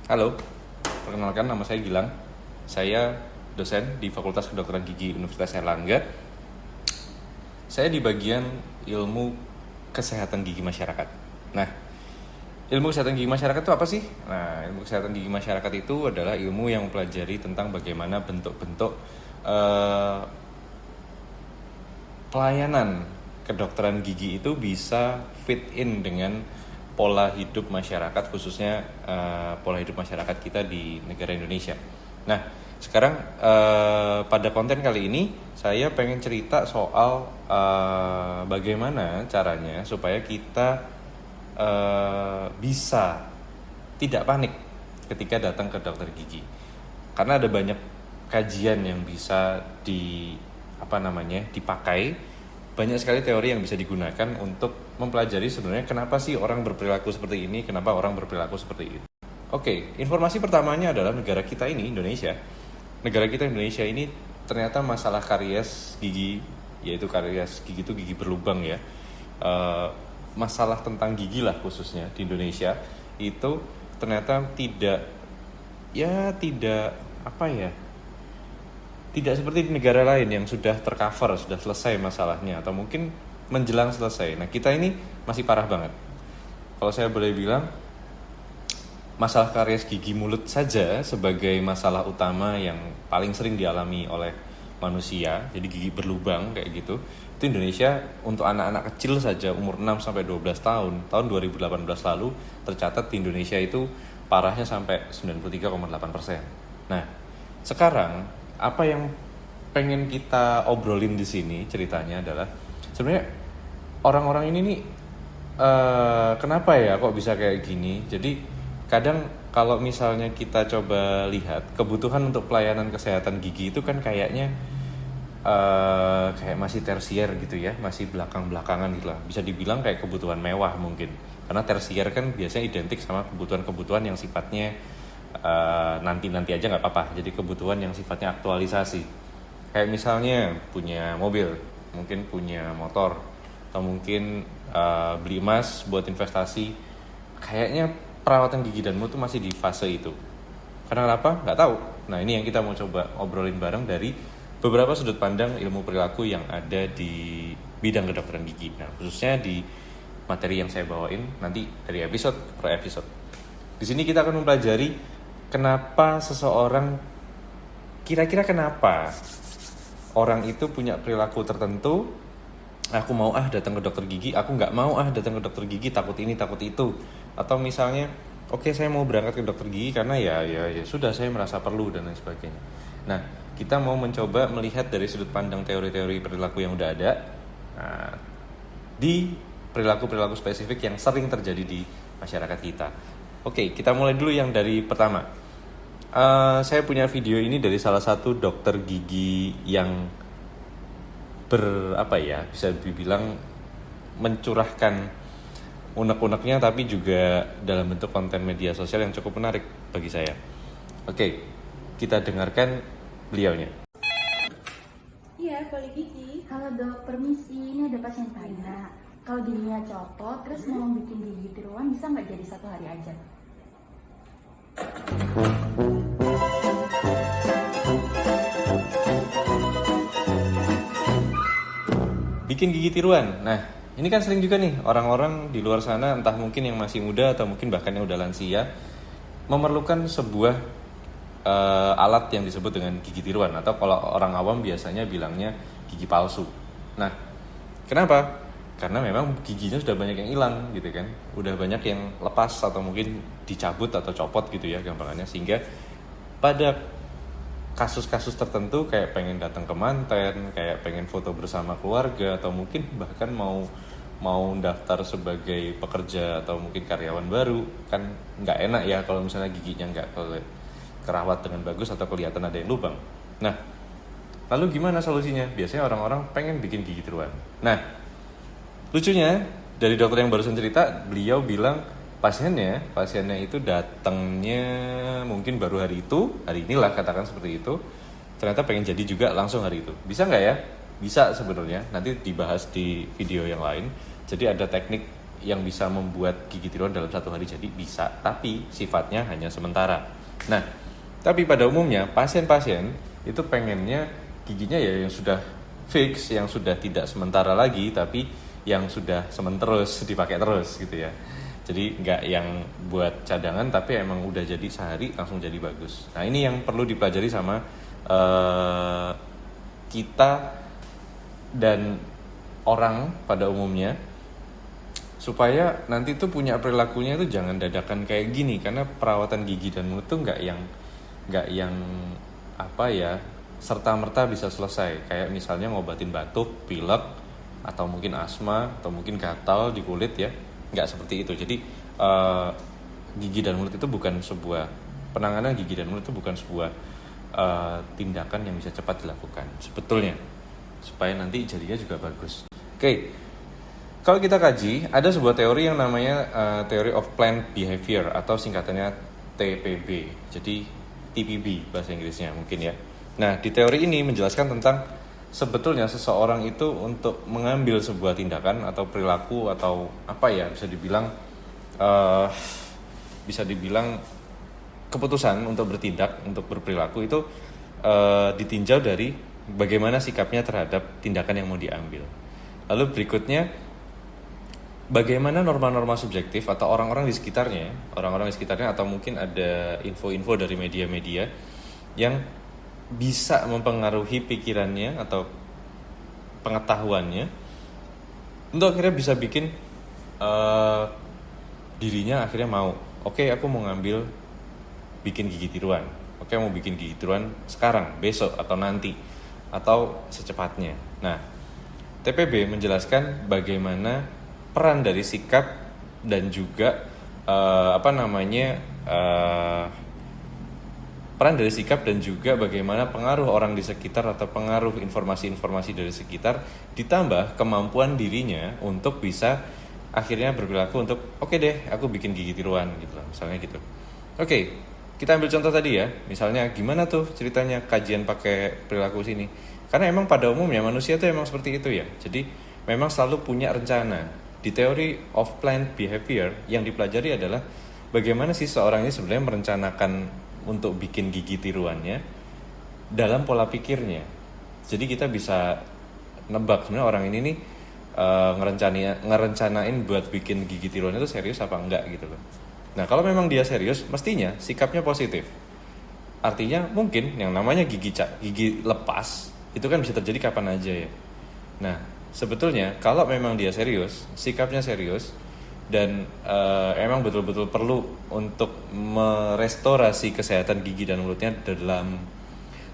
Halo, perkenalkan nama saya Gilang. Saya dosen di Fakultas Kedokteran Gigi Universitas Airlangga. Saya di bagian ilmu kesehatan gigi masyarakat. Nah, ilmu kesehatan gigi masyarakat itu apa sih? Nah, ilmu kesehatan gigi masyarakat itu adalah ilmu yang mempelajari tentang bagaimana bentuk-bentuk pelayanan kedokteran gigi itu bisa fit in dengan pola hidup masyarakat, khususnya pola hidup masyarakat kita di negara Indonesia. Nah, sekarang pada konten kali ini saya pengen cerita soal bagaimana caranya supaya kita bisa tidak panik ketika datang ke dokter gigi. Karena ada banyak kajian yang bisa dipakai, banyak sekali teori yang bisa digunakan untuk mempelajari sebenarnya kenapa sih orang berperilaku seperti ini, kenapa orang berperilaku seperti itu. Oke, informasi pertamanya adalah negara kita ini, Indonesia. Negara kita Indonesia ini ternyata masalah karies gigi, yaitu karies gigi itu gigi berlubang ya. Masalah tentang gigi lah khususnya di Indonesia itu ternyata tidak seperti di negara lain yang sudah tercover, sudah selesai masalahnya, atau mungkin menjelang selesai. Nah, kita ini masih parah banget. Kalau saya boleh bilang, masalah karies gigi mulut saja sebagai masalah utama yang paling sering dialami oleh manusia, jadi gigi berlubang kayak gitu, itu Indonesia untuk anak-anak kecil saja umur 6-12 tahun, tahun 2018 lalu tercatat di Indonesia itu parahnya sampai 93,8%. Nah, sekarang apa yang pengen kita obrolin di sini ceritanya adalah sebenarnya orang-orang ini nih kenapa ya kok bisa kayak gini. Jadi kadang kalau misalnya kita coba lihat kebutuhan untuk pelayanan kesehatan gigi itu kan kayaknya kayak masih tersier gitu ya, masih belakang-belakangan gitu lah. Bisa dibilang kayak kebutuhan mewah mungkin, karena tersier kan biasanya identik sama kebutuhan-kebutuhan yang sifatnya nanti aja nggak apa-apa. Jadi kebutuhan yang sifatnya aktualisasi, kayak misalnya punya mobil, mungkin punya motor, atau mungkin beli emas buat investasi. Kayaknya perawatan gigi dan mulut tuh masih di fase itu. Karena apa? Nggak tahu. Nah, ini yang kita mau coba obrolin bareng dari beberapa sudut pandang ilmu perilaku yang ada di bidang kedokteran gigi. Nah, khususnya di materi yang saya bawain nanti dari episode per episode. Di sini kita akan mempelajari kenapa kenapa orang itu punya perilaku tertentu. Aku mau datang ke dokter gigi, aku nggak mau datang ke dokter gigi, takut ini takut itu. Atau misalnya, oke, saya mau berangkat ke dokter gigi karena ya sudah, saya merasa perlu dan lain sebagainya. Nah, kita mau mencoba melihat dari sudut pandang teori-teori perilaku yang udah ada di perilaku-perilaku spesifik yang sering terjadi di masyarakat kita. Oke, kita mulai dulu yang dari pertama. Saya punya video ini dari salah satu dokter gigi yang bisa dibilang mencurahkan unek-uneknya, tapi juga dalam bentuk konten media sosial yang cukup menarik bagi saya. Oke, kita dengarkan beliaunya. Iya, boleh gigi. Halo dok, permisi. Ini ada pasien tanya. Kalau giginya copot, terus mau bikin gigi tiruan, bisa nggak jadi 1 hari aja? Bikin gigi tiruan. Nah, ini kan sering juga nih orang-orang di luar sana, entah mungkin yang masih muda atau mungkin bahkan yang udah lansia, memerlukan sebuah alat yang disebut dengan gigi tiruan, atau kalau orang awam biasanya bilangnya gigi palsu. Nah, kenapa? Karena memang giginya sudah banyak yang hilang gitu kan, udah banyak yang lepas atau mungkin dicabut atau copot gitu ya gampangannya, sehingga pada kasus-kasus tertentu kayak pengen datang ke manten, kayak pengen foto bersama keluarga, atau mungkin bahkan mau daftar sebagai pekerja atau mungkin karyawan baru, kan nggak enak ya kalau misalnya giginya nggak kerawat dengan bagus atau kelihatan ada yang lubang. Nah, lalu gimana solusinya? Biasanya orang-orang pengen bikin gigi tiruan. Nah, lucunya dari dokter yang barusan cerita, beliau bilang pasiennya itu datangnya mungkin baru hari inilah katakan seperti itu, ternyata pengen jadi juga langsung hari itu. Bisa nggak ya? Bisa sebenarnya, nanti dibahas di video yang lain. Jadi ada teknik yang bisa membuat gigi tiruan dalam 1 hari jadi bisa, tapi sifatnya hanya sementara. Nah, tapi pada umumnya pasien-pasien itu pengennya giginya ya yang sudah fix, yang sudah tidak sementara lagi, tapi yang sudah sementerus dipakai terus gitu ya. Jadi nggak yang buat cadangan, tapi emang udah jadi sehari langsung jadi bagus. Nah ini yang perlu dipelajari sama kita dan orang pada umumnya, supaya nanti tuh punya perilakunya itu jangan dadakan kayak gini. Karena perawatan gigi dan mulut tuh nggak yang apa ya serta-merta bisa selesai. Kayak misalnya ngobatin batuk, pilek, atau mungkin asma, atau mungkin gatal di kulit ya. Nggak seperti itu. Jadi gigi dan mulut itu bukan sebuah penanganan gigi dan mulut itu bukan sebuah tindakan yang bisa cepat dilakukan sebetulnya, supaya nanti jadinya juga bagus. Oke. Kalau kita kaji, ada sebuah teori yang namanya Theory of Planned Behavior atau singkatannya TPB. Jadi TPB bahasa Inggrisnya mungkin ya. Nah, di teori ini menjelaskan tentang sebetulnya seseorang itu untuk mengambil sebuah tindakan atau perilaku atau apa ya, bisa dibilang keputusan untuk bertindak, untuk berperilaku itu ditinjau dari bagaimana sikapnya terhadap tindakan yang mau diambil. Lalu berikutnya, bagaimana norma-norma subjektif atau orang-orang di sekitarnya atau mungkin ada info-info dari media-media yang bisa mempengaruhi pikirannya atau pengetahuannya untuk akhirnya bisa bikin dirinya akhirnya mau, oke, aku mau ngambil bikin gigi tiruan. Oke, mau bikin gigi tiruan sekarang, besok, atau nanti, atau secepatnya. Nah, TPB menjelaskan bagaimana peran dari sikap dan juga peran dari sikap dan juga bagaimana pengaruh orang di sekitar atau pengaruh informasi-informasi dari sekitar ditambah kemampuan dirinya untuk bisa akhirnya berperilaku untuk oke deh, aku bikin gigi tiruan gitu lah, misalnya gitu. Oke, kita ambil contoh tadi ya, misalnya gimana tuh ceritanya kajian pakai perilaku sini. Karena emang pada umumnya manusia tuh emang seperti itu ya. Jadi memang selalu punya rencana. Di Theory of Planned Behavior yang dipelajari adalah bagaimana sih seorang ini sebenarnya merencanakan untuk bikin gigi tiruannya dalam pola pikirnya. Jadi kita bisa nebak sebenarnya orang ini nih ngerencanain buat bikin gigi tiruan itu serius apa enggak gitu loh. Nah kalau memang dia serius, mestinya sikapnya positif. Artinya mungkin yang namanya gigi lepas itu kan bisa terjadi kapan aja ya. Nah sebetulnya kalau memang dia serius, sikapnya serius, dan emang betul-betul perlu untuk merestorasi kesehatan gigi dan mulutnya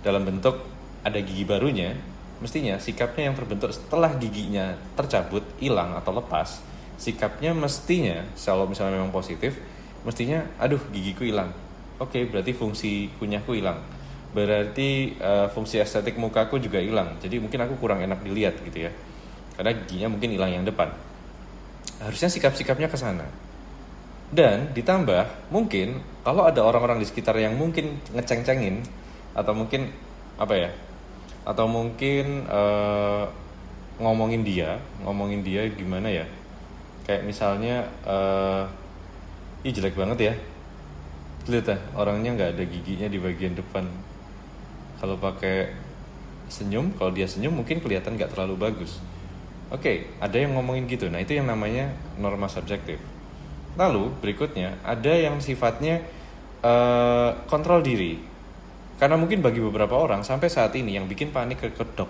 dalam bentuk ada gigi barunya, mestinya sikapnya yang terbentuk setelah giginya tercabut, hilang atau lepas, sikapnya mestinya kalau misalnya memang positif, mestinya aduh gigiku hilang. Oke, berarti fungsi kunyahku hilang. Berarti fungsi estetik mukaku juga hilang. Jadi mungkin aku kurang enak dilihat gitu ya. Karena giginya mungkin hilang yang depan. Harusnya sikap-sikapnya ke sana. Dan ditambah mungkin kalau ada orang-orang di sekitar yang mungkin ngeceng-cengin atau mungkin ngomongin dia gimana ya? Kayak misalnya ih jelek banget ya. Lihat orangnya nggak ada giginya di bagian depan. Kalau pakai senyum, kalau dia senyum mungkin kelihatan nggak terlalu bagus. Oke, ada yang ngomongin gitu. Nah itu yang namanya norma subjektif. Lalu berikutnya ada yang sifatnya kontrol diri. Karena mungkin bagi beberapa orang sampai saat ini yang bikin panik ke dok,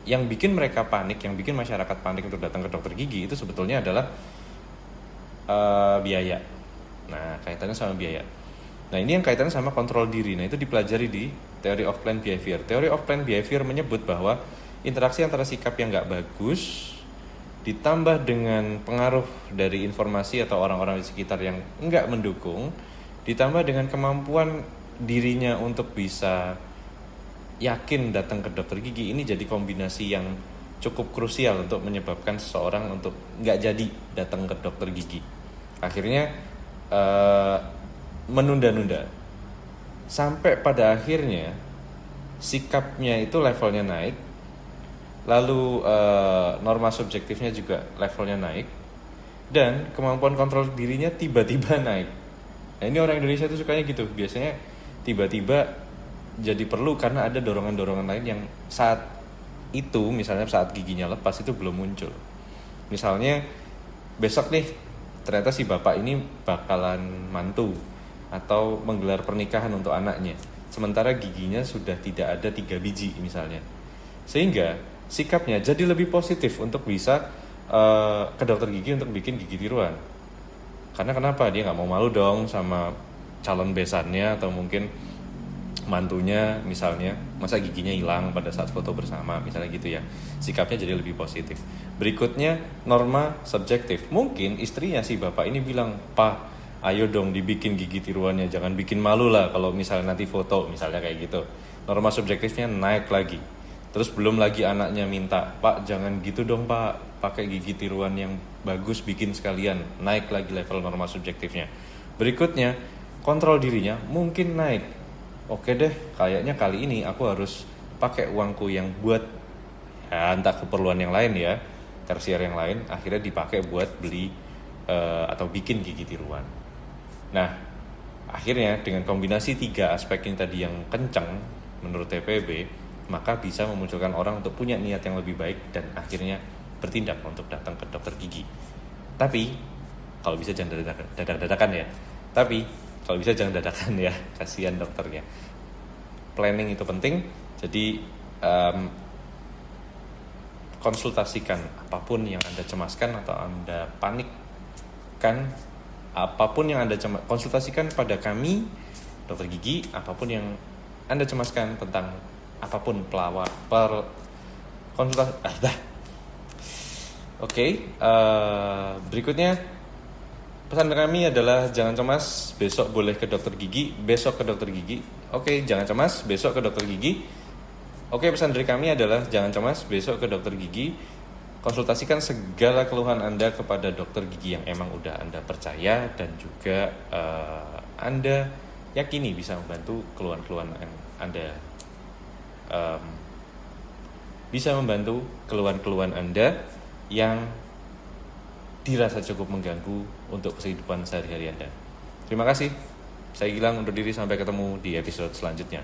yang bikin mereka panik, yang bikin masyarakat panik untuk datang ke dokter gigi itu sebetulnya adalah biaya. Nah kaitannya sama biaya. Nah ini yang kaitannya sama kontrol diri. Nah itu dipelajari di Theory of Planned Behavior. Theory of Planned Behavior menyebut bahwa interaksi antara sikap yang nggak bagus ditambah dengan pengaruh dari informasi atau orang-orang di sekitar yang nggak mendukung, ditambah dengan kemampuan dirinya untuk bisa yakin datang ke dokter gigi, ini jadi kombinasi yang cukup krusial untuk menyebabkan seseorang untuk nggak jadi datang ke dokter gigi. Akhirnya menunda-nunda sampai pada akhirnya sikapnya itu levelnya naik, lalu norma subjektifnya juga levelnya naik, dan kemampuan kontrol dirinya tiba-tiba naik. Nah, ini orang Indonesia tuh sukanya gitu. Biasanya tiba-tiba jadi perlu karena ada dorongan-dorongan lain yang saat itu, misalnya saat giginya lepas itu belum muncul. Misalnya besok nih ternyata si bapak ini bakalan mantu atau menggelar pernikahan untuk anaknya, sementara giginya sudah tidak ada 3 biji misalnya. Sehingga sikapnya jadi lebih positif untuk bisa ke dokter gigi untuk bikin gigi tiruan. Karena kenapa? Dia nggak mau malu dong sama calon besannya atau mungkin mantunya misalnya, masa giginya hilang pada saat foto bersama misalnya gitu ya. Sikapnya jadi lebih positif. Berikutnya norma subjektif. Mungkin istrinya si bapak ini bilang, "Pak, ayo dong dibikin gigi tiruannya, jangan bikin malu lah kalau misalnya nanti foto," misalnya kayak gitu. Norma subjektifnya naik lagi. Terus belum lagi anaknya minta, "Pak, jangan gitu dong Pak, pakai gigi tiruan yang bagus, bikin sekalian." Naik lagi level norma subjektifnya. Berikutnya kontrol dirinya mungkin naik. Oke deh, kayaknya kali ini aku harus pakai uangku yang buat ya, entah keperluan yang lain ya, tersier yang lain, akhirnya dipakai buat beli atau bikin gigi tiruan. Nah, akhirnya dengan kombinasi 3 aspek ini tadi yang kencang menurut TPB, maka bisa memunculkan orang untuk punya niat yang lebih baik dan akhirnya bertindak untuk datang ke dokter gigi. Tapi kalau bisa jangan dadak-dadakan ya. Tapi kalau bisa jangan dadakan ya, kasihan dokternya. Planning itu penting. Jadi konsultasikan apapun yang Anda cemaskan atau Anda panikkan, apapun yang Anda konsultasikan pada kami dokter gigi, apapun yang Anda cemaskan tentang apapun konsultasi. Berikutnya pesan kami adalah jangan cemas, besok boleh ke dokter gigi, besok ke dokter gigi. Jangan cemas, besok ke dokter gigi. Pesan dari kami adalah jangan cemas, besok ke dokter gigi. Konsultasikan segala keluhan Anda kepada dokter gigi yang emang udah Anda percaya dan juga Anda yakini bisa membantu keluhan-keluhan Anda. Bisa membantu keluhan-keluhan Anda yang dirasa cukup mengganggu untuk kehidupan sehari-hari Anda. Terima kasih. Saya Gilang undur diri, sampai ketemu di episode selanjutnya.